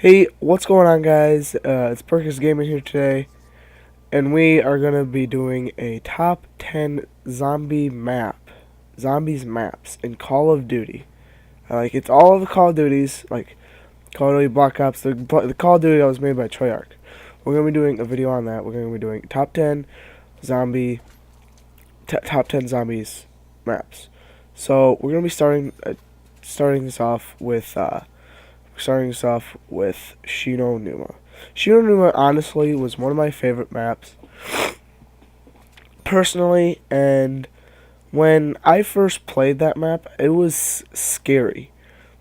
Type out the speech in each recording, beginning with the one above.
Hey, what's going on, guys? It's Perkins Gaming here today, and we are gonna be doing a top 10 zombies maps in Call of Duty. Like it's all of the Call of Duties, like Call of Duty Black Ops, the Call of Duty that was made by Treyarch. We're gonna be doing a video on that. We're gonna be doing zombie, top 10 zombies maps. So we're gonna be starting this off with Shino Numa. Shino Numa honestly was one of my favorite maps personally, and when I first played that map, it was scary.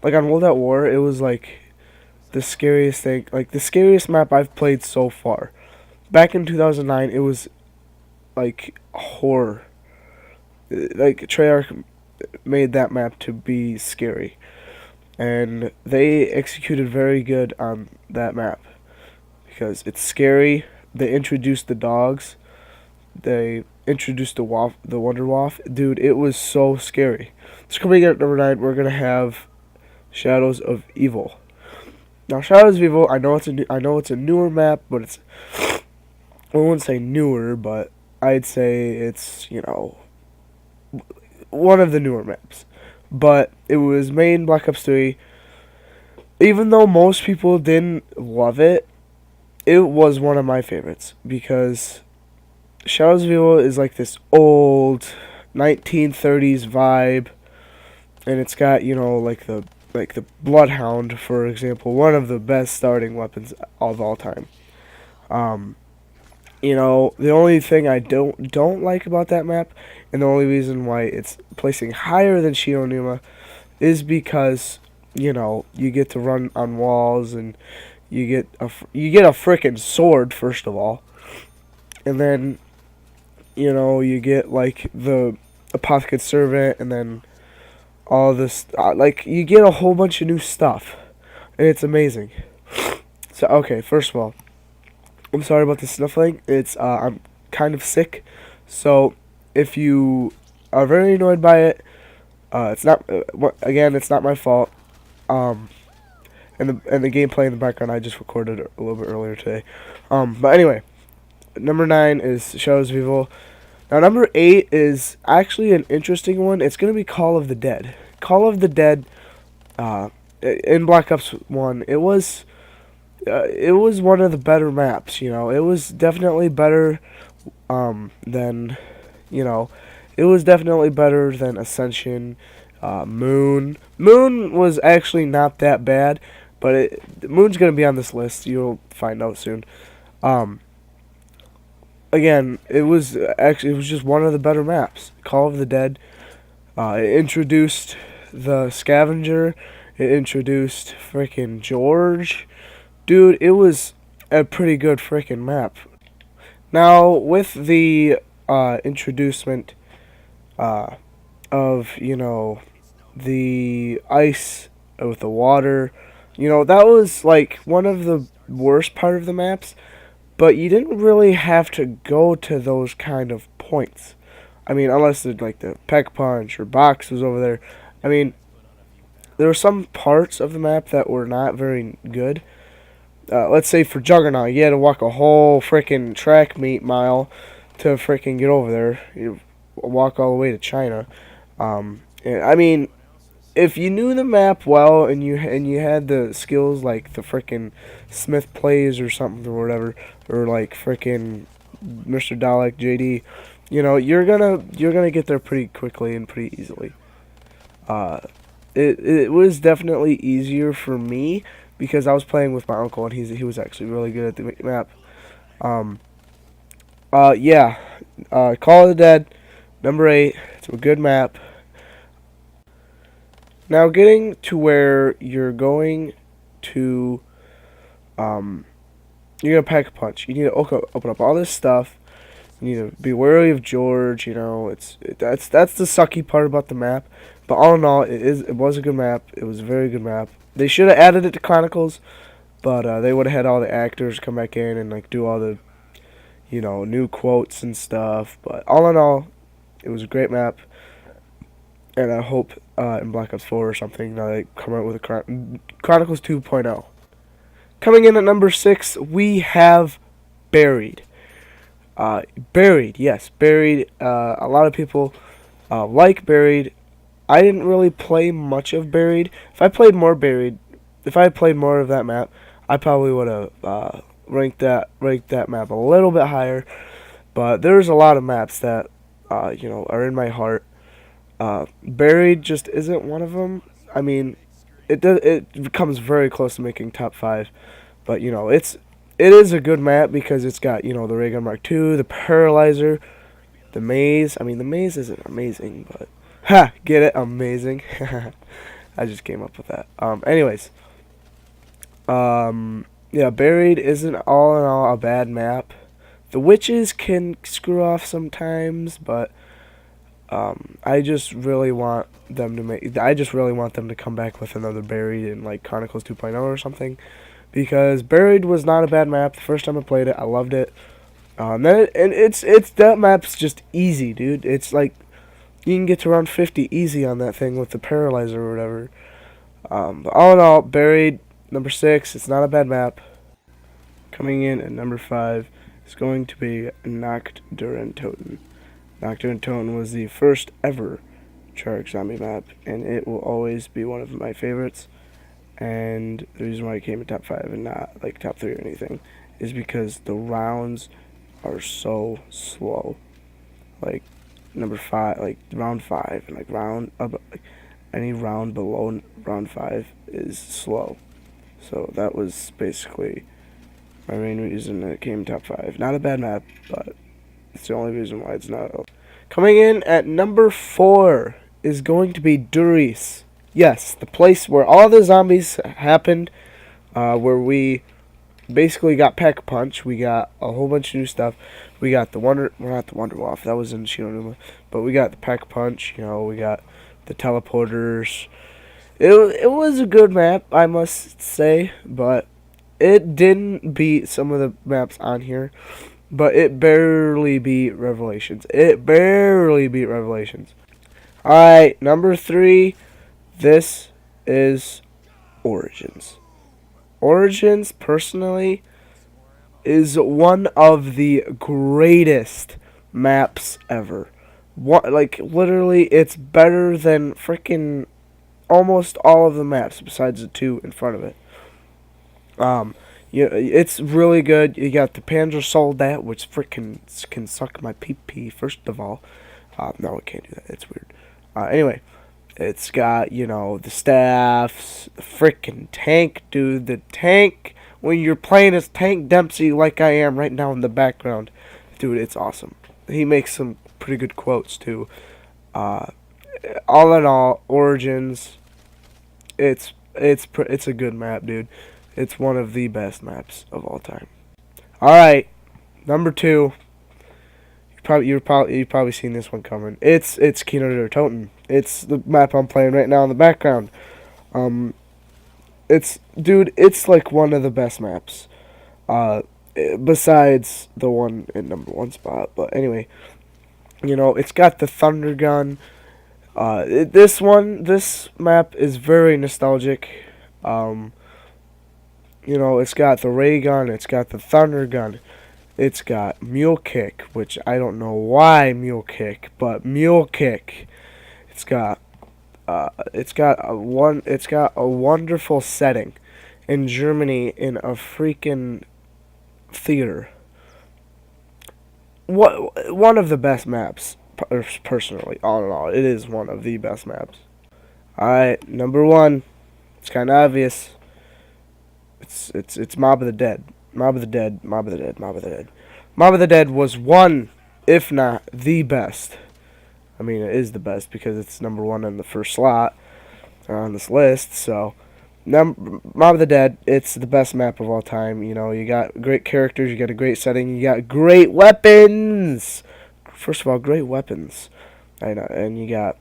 Like on World at War, it was like the scariest thing, like the scariest map I've played so far. Back in 2009, it was like horror. Like Treyarch made that map to be scary, and they executed very good on that map because it's scary. They introduced the dogs. They introduced the Wonder Waff. Dude, it was so scary. So coming in at number 9, we're gonna have Shadows of Evil. Now, Shadows of Evil, I know it's a newer map, but I wouldn't say newer, but I'd say it's one of the newer maps. But it was made in Black Ops 3. Even though most people didn't love it, it was one of my favorites because Shadows of Evil is like this old 1930s vibe, and it's got like the Bloodhound, for example, one of the best starting weapons of all time. Um, the only thing I don't like about that map, and the only reason why it's placing higher than Shino Numa, is because you get to run on walls, and you get a freaking sword first of all, and then you get like the Apothecary Servant, and then all this, like you get a whole bunch of new stuff, and it's amazing. So okay, first of all, I'm sorry about the sniffling. I'm kind of sick, so if you are very annoyed by it, it's not. Again, it's not my fault. Um, and the gameplay in the background I just recorded a little bit earlier today. But anyway, number 9 is Shadows of Evil. Now number 8 is actually an interesting one. It's gonna be Call of the Dead. Call of the Dead. In Black Ops 1, it was one of the better maps. It was definitely better than you know, it was definitely better than Ascension. Moon was actually not that bad, but Moon's gonna be on this list. You'll find out soon. Um, Again, it was just one of the better maps. Call of the Dead. It introduced the Scavenger. It introduced freaking George. Dude, it was a pretty good freaking map. Now, with the introducement of, the ice with the water, that was like one of the worst part of the maps, but you didn't really have to go to those kind of points. I mean, unless like the Peck Punch or Box was over there. I mean, there were some parts of the map that were not very good. Let's say for Juggernaut, you had to walk a whole freaking track meet mile to freaking get over there. You walk all the way to China. And, I mean, if you knew the map well, and you had the skills like the freaking Smith plays or something or whatever, or like freaking Mr. Dalek JD, you're gonna get there pretty quickly and pretty easily. Uh, it was definitely easier for me because I was playing with my uncle, and he was actually really good at the map. Um, yeah, Call of the Dead, number 8. It's a good map. Now, getting to where you're going to, you're gonna pack a punch. You need to open up all this stuff. You need to be wary of George. That's the sucky part about the map. But all in all, it was a good map. It was a very good map. They should have added it to Chronicles, but they would have had all the actors come back in and like do all the new quotes and stuff. But all in all, it was a great map, and I hope in Black Ops 4 or something they come out with a Chronicles 2.0. Coming in at number 6, we have Buried. Buried, yes, Buried. A lot of people like Buried. I didn't really play much of Buried. If I had played more of that map, I probably would have ranked that map a little bit higher. But there's a lot of maps that are in my heart. Buried just isn't one of them. I mean, it comes very close to making top 5, but it is a good map because it's got the Ray Gun Mark II, the Paralyzer, the Maze. I mean, the Maze isn't amazing, but get it, amazing. I just came up with that. Anyways, yeah, Buried isn't all in all a bad map. The witches can screw off sometimes, but I just really want them to come back with another Buried in like Chronicles 2.0 or something, because Buried was not a bad map. The first time I played it, I loved it. It's that map's just easy, dude. It's like you can get to around 50 easy on that thing with the Paralyzer or whatever. But all in all, Buried, number 6. It's not a bad map. Coming in at number 5 is going to be Nacht der Untoten. Nacht der Untoten was the first ever Shark Zombie map, and it will always be one of my favorites. And the reason why it came in top 5 and not like top 3 or anything is because the rounds are so slow. Like number 5, like round 5, and like any round below round 5 is slow. So that was basically my main reason that it came top 5. Not a bad map, but it's the only reason why it's not. Coming in at number 4 is going to be Duris. Yes, the place where all the zombies happened, where we basically got Pack Punch. We got a whole bunch of new stuff. We got not the Wonder Waff, that was in Shinonuma, but we got the Pack Punch. We got the teleporters. It was a good map, I must say, but it didn't beat some of the maps on here. But it barely beat Revelations. Alright, number 3. This is Origins. Origins, personally, is one of the greatest maps ever. Literally, it's better than freaking almost all of the maps besides the 2 in front of it. It's really good. You got the Panzer Soldat, which freaking can suck my pee first of all. No, it can't do that. It's weird. Anyway, it's got, the staffs, the freaking tank, dude. The tank, when you're playing as Tank Dempsey like I am right now in the background. Dude, it's awesome. He makes some pretty good quotes, too. All in all, Origins, it's a good map, dude. It's one of the best maps of all time. Alright, number 2. You've probably seen this one coming. It's Kino der Toten. It's the map I'm playing right now in the background. It's like one of the best maps. Besides the one in number 1 spot. But anyway, it's got the Thunder Gun. This map is very nostalgic. It's got the Ray Gun, it's got the Thunder Gun, it's got Mule Kick, which I don't know why Mule Kick, but Mule Kick. It's got a wonderful setting in Germany in a freaking theater. One of the best maps, personally, all in all, it is one of the best maps. Alright, number 1, it's kind of obvious. It's Mob of the Dead. Mob of the Dead was one, if not the best. I mean, it is the best because it's number 1 in the first slot on this list. So, Mob of the Dead, it's the best map of all time. You got great characters, you got a great setting, you got great weapons. First of all, great weapons. I know, and you got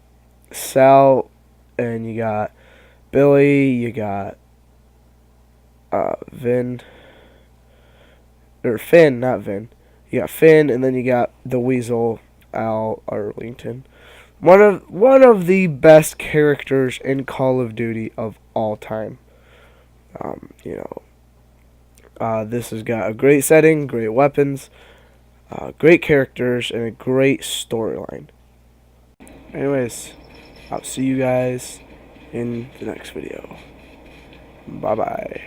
Sal, and you got Billy, you got Finn, not Vin. You got Finn, and then you got the Weasel, Al Arlington. One of the best characters in Call of Duty of all time. This has got a great setting, great weapons, great characters, and a great storyline. Anyways, I'll see you guys in the next video. Bye bye.